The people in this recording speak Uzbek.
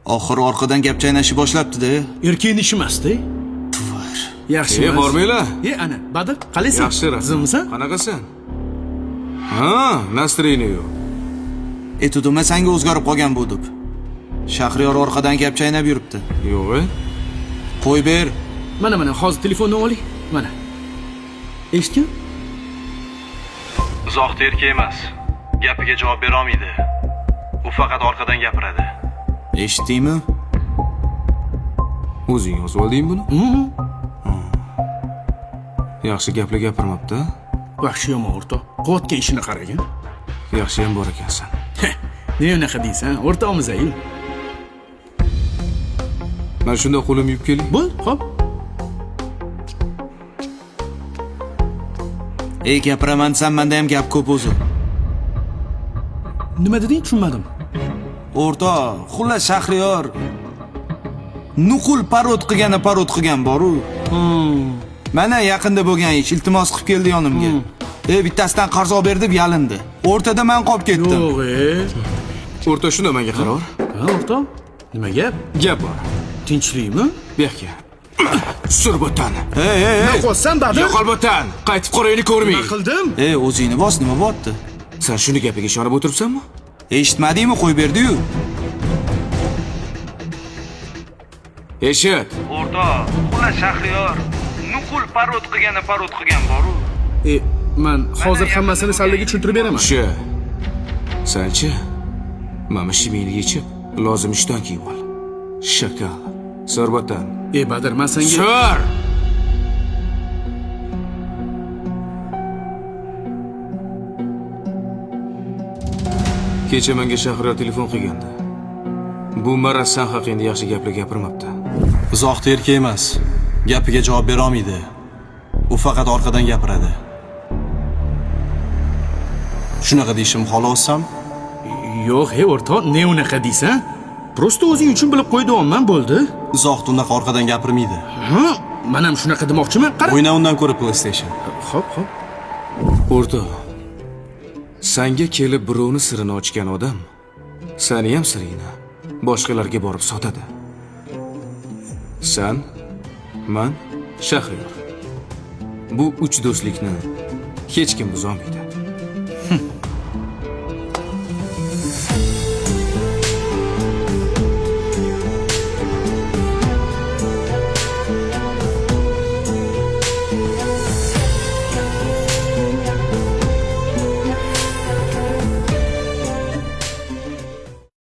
Oxiri orqadan gap chaynashni boshlabdi-da. Erkakning ishi emas-da. Tvar. Yaxshi. Bormaylar. Ana, Badr, qalaysan? Yaxshi, rahmat. Qizimisan? Qanaqasan? Ha, настроение yo'q. Etudima senga o'zgarib qolgan bu deb. Shahriyor orqadan gap chaynab yuribdi. Yo'q. Qo'y ber. Mana, hozir telefonni oling. Mana. Eshitgan? Uzoq erkak emas. Gapiga javob bera olmaydi. U faqat orqadan gapiradi. Eshitdingmi? O'zing yozib olding buni? Yaxshi gaplar gapirmabdi. Yaxshi yomon o'rtoq. Qilayotgan ishini qaragan. Yaxshi ham bor ekansan. Ne unaqa deysan? O'rtoqmiz-ay. Men shunda qo'lim yuvib keling. Bo'l, xo'p. Ey, gapiraman desam, menda ham gap ko'p o'zi. Nima deding? Tushunmadim. O'rtoq, xullas Shahriyor nuqul parod qilgan boru. Mana yaqinda bo'lgan ish, iltimos qilib keldi yonimga. Bittasidan qarz olib ber deb yalindi. O'rtada men qolib ketdim. Yo'q, O'rta shunda menga qaror. Ha, o'rtoq. Nima gap? Gap bor. Tinchlikmi? Bu yoqqa. Surbotan. Ey. Nima qilsan, Badr? Yo'qolbotan. Qaytib qorayni ko'rmay. Nima qildim? O'zingni bos, nima bo'pti? Sen shuni gapiga ishonib o'tiribsanmi? Eshitmadingmi, qo'y berdi-yu. Eshit. O'rtoq, xullas Shahriyor nuqul parod qilgan boru. Men hozir hammasini sallaga tushuntirib beraman. O'sha. Sanchi? Mana shimingni yechib, lozim ishdan kiyib ol. Shakal. Surbotan. Badr, men senga Sur! Kecha menga Shahriyor telefon qilgandi. Bu maraz san haqingda yaxshi gaplar gapirmabdi. Uzoq erkak emas. Gapiga javob bera olmaydi. U faqat orqadan gapiradi. Shunaqa deyishim xolosam? Yo'q, o'rtoq, ne unaqa deysan? Prosta o'zing uchun bilib qo'ydim, bo'ldi. Uzoq unaqa orqadan gapirmaydi. Ha, men ham shunaqa demoqchiman. Qara. O'yna undan ko'ra PlayStation. Xo'p. O'rtoq, sanga kelib birovni sirini ochgan odam seni ham siringni boshqalarga borib sotadi. Sen, men, Shahriyor. Bu uch do'stlikni hech kim buzolmaydi.